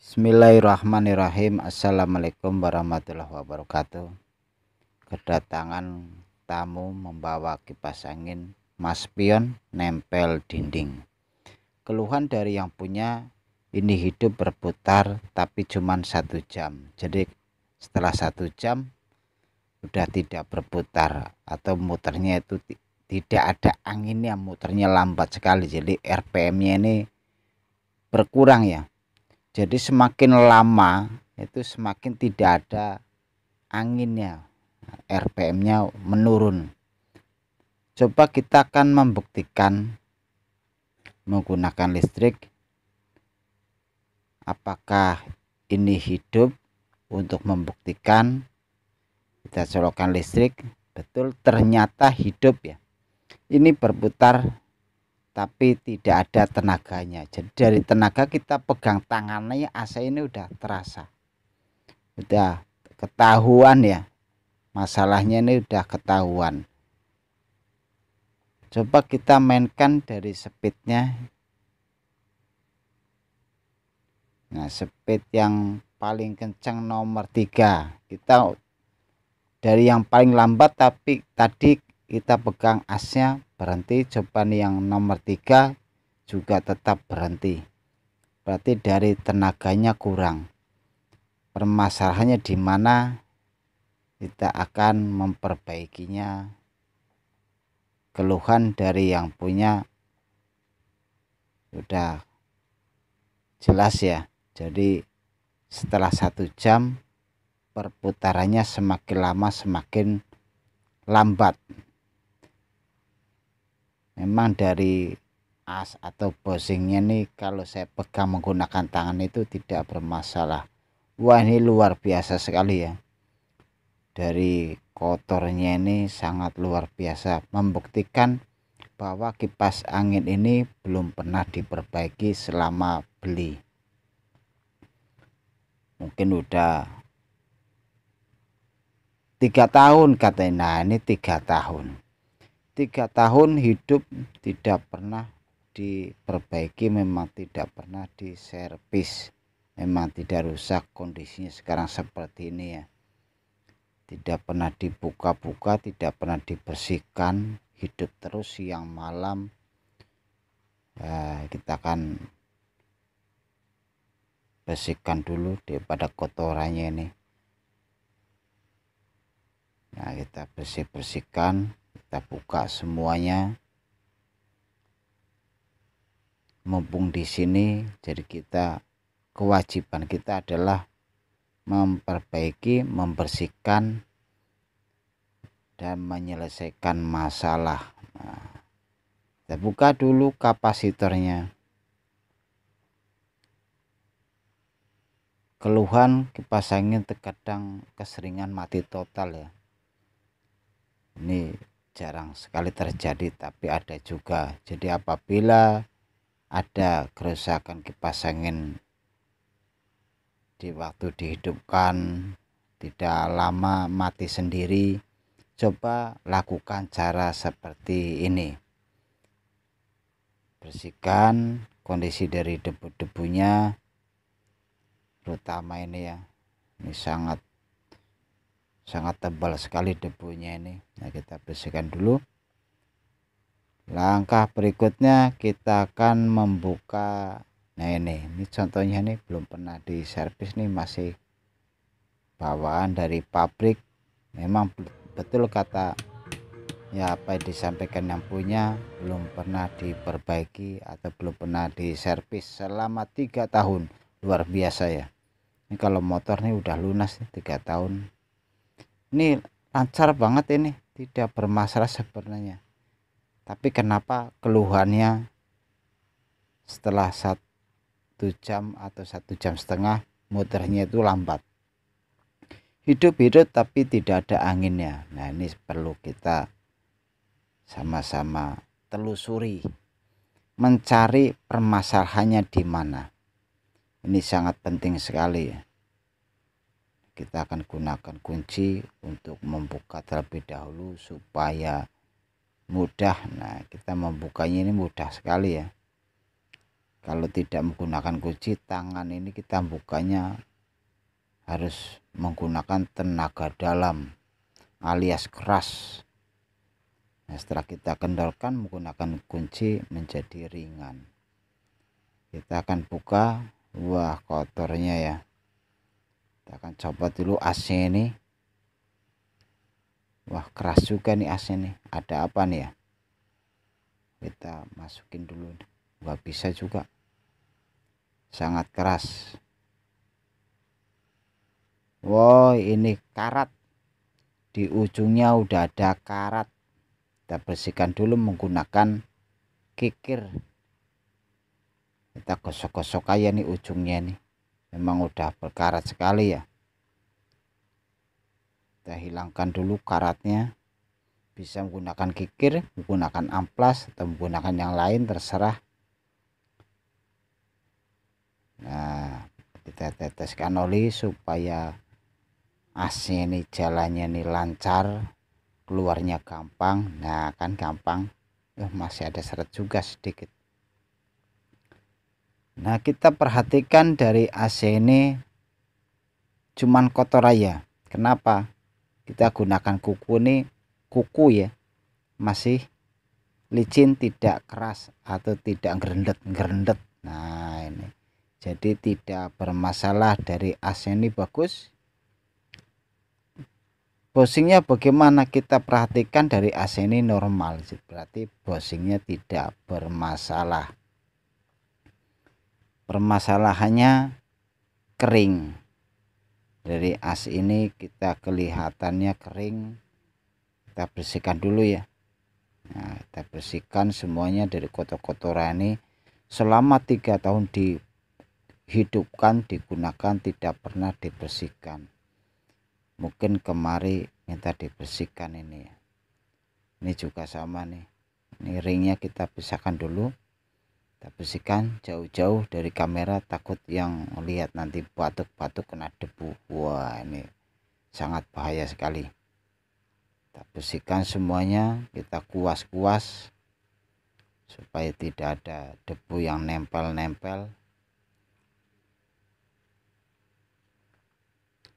Bismillahirrahmanirrahim. Assalamualaikum warahmatullahi wabarakatuh. Kedatangan tamu membawa kipas angin Mas Pion nempel dinding. Keluhan dari yang punya, ini hidup berputar tapi cuman 1 jam. Jadi setelah 1 jam sudah tidak berputar atau muternya itu tidak ada anginnya, muternya lambat sekali. Jadi RPM-nya ini berkurang ya. Jadi semakin lama itu semakin tidak ada anginnya, RPM-nya menurun. Coba kita akan membuktikan menggunakan listrik apakah ini hidup. Untuk membuktikan kita colokkan listrik, betul ternyata hidup ya. Ini berputar tapi tidak ada tenaganya. Jadi dari tenaga kita pegang tangannya, AC ini udah terasa, udah ketahuan ya, masalahnya ini udah ketahuan. Coba kita mainkan dari speednya. Nah, speed yang paling kencang nomor 3. Kita dari yang paling lambat tapi tadi kita pegang asnya berhenti. Coba nih yang nomor 3 juga tetap berhenti. Berarti dari tenaganya kurang. Permasalahannya di mana? Kita akan memperbaikinya. Keluhan dari yang punya sudah jelas ya. Jadi setelah 1 jam perputarannya semakin lama semakin lambat. Memang dari as atau bosingnya nih kalau saya pegang menggunakan tangan itu tidak bermasalah. Wah, ini luar biasa sekali ya. Dari kotornya ini sangat luar biasa, membuktikan bahwa kipas angin ini belum pernah diperbaiki selama beli. Mungkin udah 3 tahun katanya. Nah, ini 3 tahun. 3 tahun hidup tidak pernah diperbaiki, memang tidak pernah diservis, memang tidak rusak. Kondisinya sekarang seperti ini ya, tidak pernah dibuka-buka, tidak pernah dibersihkan, hidup terus siang malam. Kita akan bersihkan dulu daripada kotorannya ini. Nah, kita bersihkan, kita buka semuanya. Mumpung di sini, jadi kita kewajiban kita adalah memperbaiki, membersihkan dan menyelesaikan masalah. Nah, kita buka dulu kapasitornya. Keluhan kipas angin terkadang keseringan mati total ya. Ini jarang sekali terjadi tapi ada juga. Jadi apabila ada kerusakan kipas angin di waktu dihidupkan tidak lama mati sendiri, coba lakukan cara seperti ini. Bersihkan kondisi dari debu-debunya, terutama ini ya, ini sangat tebal sekali debunya ini. Nah, kita bersihkan dulu. Langkah berikutnya kita akan membuka. Nah, ini contohnya nih belum pernah diservis nih, masih bawaan dari pabrik. Memang betul kata ya apa yang disampaikan yang punya, belum pernah diperbaiki atau belum pernah diservis selama 3 tahun. Luar biasa ya. Ini kalau motor nih udah lunas nih 3 tahun. Ini lancar banget, ini tidak bermasalah sebenarnya. Tapi kenapa keluhannya setelah 1 jam atau 1,5 jam muternya itu lambat? Hidup tapi tidak ada anginnya. Nah, ini perlu kita sama-sama telusuri, mencari permasalahannya di mana. Ini sangat penting sekali ya. Kita akan gunakan kunci untuk membuka terlebih dahulu supaya mudah. Nah, kita membukanya ini mudah sekali ya. Kalau tidak menggunakan kunci, tangan ini kita bukanya harus menggunakan tenaga dalam alias keras. Nah, setelah kita kendorkan menggunakan kunci menjadi ringan. Kita akan buka. Wah, kotornya ya. Kita akan coba dulu AC ini. Wah, keras juga nih AC nih. Ada apa nih ya? Kita masukin dulu. Wah, bisa juga. Sangat keras. Wow, ini karat. Di ujungnya udah ada karat. Kita bersihkan dulu menggunakan kikir. Kita gosok-gosok aja nih ujungnya nih. Memang udah berkarat sekali ya. Kita hilangkan dulu karatnya. Bisa menggunakan kikir, menggunakan amplas, atau menggunakan yang lain terserah. Nah, kita teteskan oli supaya AC ini jalannya ini lancar, keluarnya gampang. Nah, kan gampang. Masih ada seret juga sedikit. Nah, kita perhatikan dari AC ini cuman kotor aja. Kenapa? Kita gunakan kuku ya, masih licin, tidak keras atau tidak gerendet. Nah, ini jadi tidak bermasalah. Dari AC ini bagus. Bosingnya bagaimana? Kita perhatikan dari AC ini normal, berarti bosingnya tidak bermasalah. Permasalahannya kering. Dari AC ini kita kelihatannya kering. Kita bersihkan dulu ya. Nah, kita bersihkan semuanya dari kotor-kotoran ini. Selama 3 tahun dihidupkan, digunakan, tidak pernah dibersihkan. Mungkin kemari minta dibersihkan ini ya. Ini juga sama nih. Ini ringnya kita pisahkan dulu. Kita bersihkan jauh-jauh dari kamera, takut yang lihat nanti batuk-batuk kena debu. Wah, ini sangat bahaya sekali. Kita bersihkan semuanya, kita kuas-kuas supaya tidak ada debu yang nempel-nempel.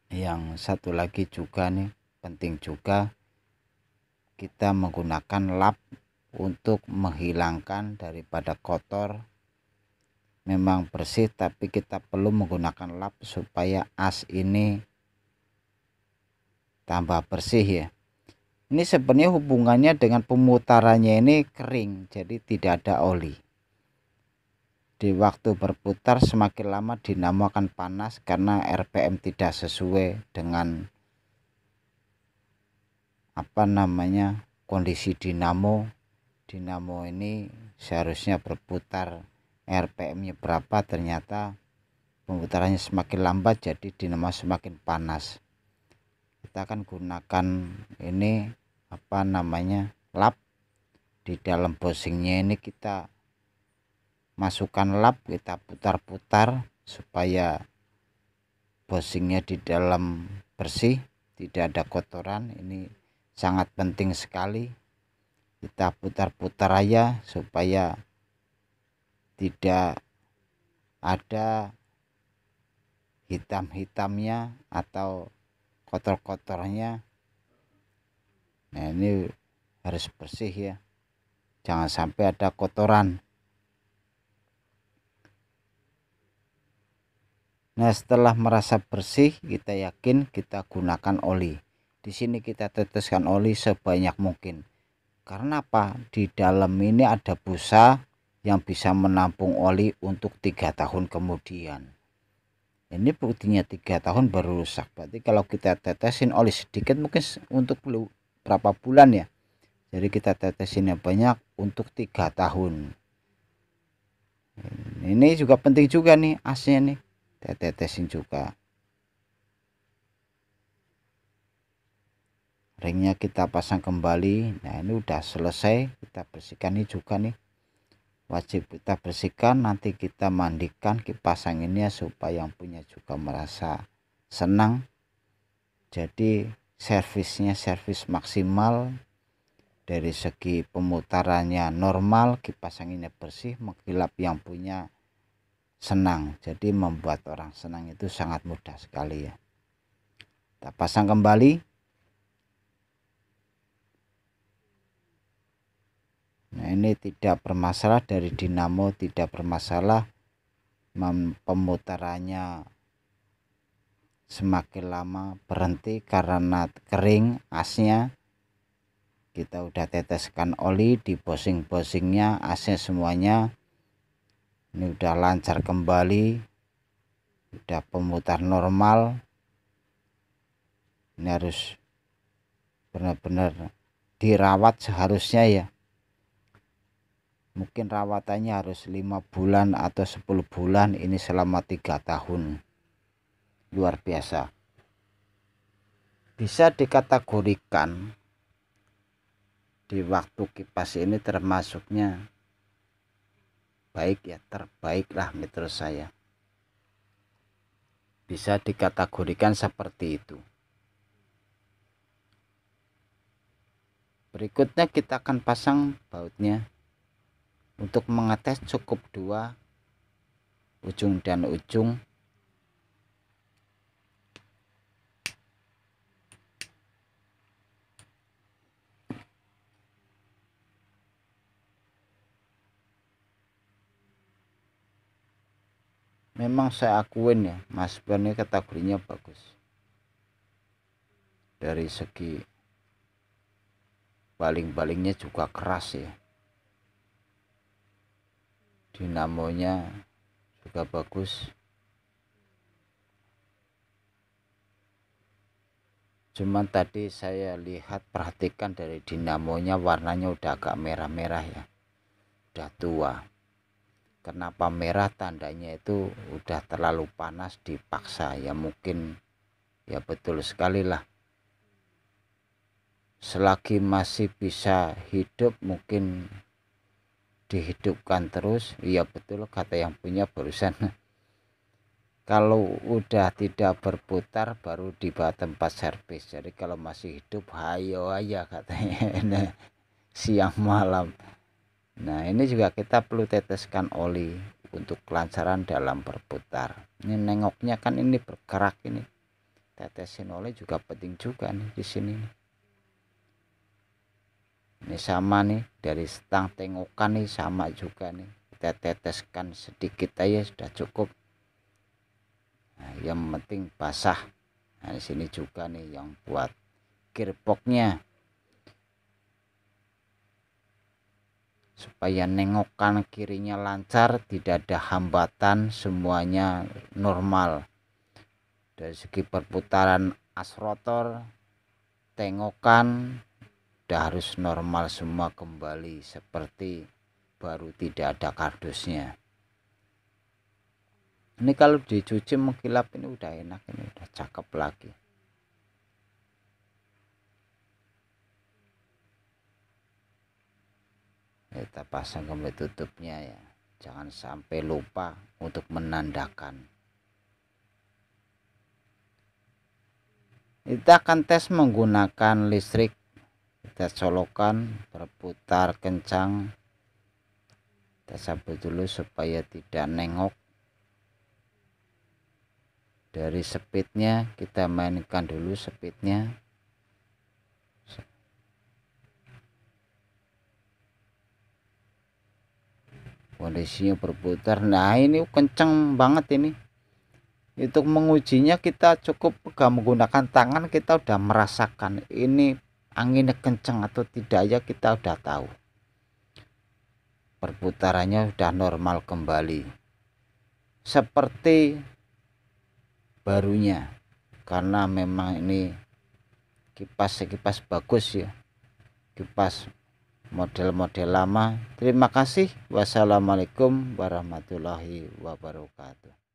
Yang satu lagi juga nih, penting juga kita menggunakan lap untuk menghilangkan daripada kotor. Memang bersih, tapi kita perlu menggunakan lap supaya as ini tambah bersih ya. Ini sebenarnya hubungannya dengan pemutarannya ini kering, jadi tidak ada oli. Di waktu berputar semakin lama dinamo akan panas karena RPM tidak sesuai dengan kondisi dinamo. Dinamo ini seharusnya berputar RPM-nya berapa, ternyata pemutarannya semakin lambat, jadi dinamo semakin panas. Kita akan gunakan ini lap. Di dalam bosingnya ini kita masukkan lap, kita putar-putar supaya bosingnya di dalam bersih, tidak ada kotoran. Ini sangat penting sekali. Kita putar-putar aja supaya tidak ada hitam-hitamnya atau kotor-kotornya. Nah, ini harus bersih ya, jangan sampai ada kotoran. Nah, setelah merasa bersih, kita yakin, kita gunakan oli. Di sini kita teteskan oli sebanyak mungkin. Karena apa? Di dalam ini ada busa yang bisa menampung oli untuk 3 tahun kemudian. Ini buktinya 3 tahun baru rusak. Berarti kalau kita tetesin oli sedikit mungkin untuk berapa bulan ya. Jadi kita tetesin yang banyak untuk 3 tahun. Ini juga penting juga nih asnya nih. Kita tetesin juga. Ringnya kita pasang kembali. Nah, ini udah selesai. Kita bersihkan ini juga nih. Wajib kita bersihkan, nanti kita mandikan kipas anginnya supaya yang punya juga merasa senang. Jadi servisnya servis maksimal. Dari segi pemutarannya normal, kipas anginnya bersih, mengkilap yang punya senang. Jadi membuat orang senang itu sangat mudah sekali ya. Kita pasang kembali. Nah, ini tidak bermasalah dari dinamo, tidak bermasalah pemutarannya semakin lama berhenti karena kering asnya. Kita udah teteskan oli di bosing-bosingnya, asnya semuanya ini udah lancar kembali, udah pemutar normal. Ini harus benar-benar dirawat seharusnya ya. Mungkin rawatannya harus 5 bulan atau 10 bulan, ini selama 3 tahun. Luar biasa. Bisa dikategorikan di waktu kipas ini termasuknya baik ya, terbaik lah menurut saya. Bisa dikategorikan seperti itu. Berikutnya kita akan pasang bautnya. Untuk mengetes cukup 2 ujung dan ujung. Memang saya akuin ya, Mas Ban ini kategorinya bagus. Dari segi baling-balingnya juga keras ya. Dinamonya juga bagus. Cuman tadi saya lihat, perhatikan dari dinamonya warnanya udah agak merah-merah ya. Udah tua. Kenapa merah? Tandanya itu udah terlalu panas dipaksa ya, mungkin ya, betul sekali lah. Selagi masih bisa hidup mungkin dihidupkan terus. Iya betul kata yang punya barusan. Kalau udah tidak berputar baru dibawa tempat servis. Jadi kalau masih hidup hayo aja katanya. Siang malam. Nah ini juga kita perlu teteskan oli untuk kelancaran dalam berputar. Ini nengoknya kan ini bergerak ini. Tetesin oli juga penting juga nih di sini. Ini sama nih, dari stang tengokan nih sama juga nih. Kita teteskan sedikit aja sudah cukup. Nah, yang penting basah. Nah, di sini juga nih yang buat gearboxnya. Supaya nengokan kirinya lancar, tidak ada hambatan, semuanya normal. Dari segi perputaran as rotor, tengokan udah harus normal semua kembali seperti baru, tidak ada kardusnya. Ini kalau dicuci mengkilap ini udah enak, ini udah cakep lagi. Kita pasang kembali tutupnya ya, jangan sampai lupa untuk menandakan. Kita akan tes menggunakan listrik. Kita colokan, berputar kencang. Kita sabut dulu supaya tidak nengok. Dari speednya kita mainkan dulu speednya. Kondisinya berputar. Nah ini kenceng banget ini. Untuk mengujinya kita cukup menggunakan tangan, kita udah merasakan ini anginnya kenceng atau tidak ya, kita udah tahu. Perputarannya udah normal kembali. Seperti barunya. Karena memang ini kipas bagus ya. Kipas model-model lama. Terima kasih. Wassalamualaikum warahmatullahi wabarakatuh.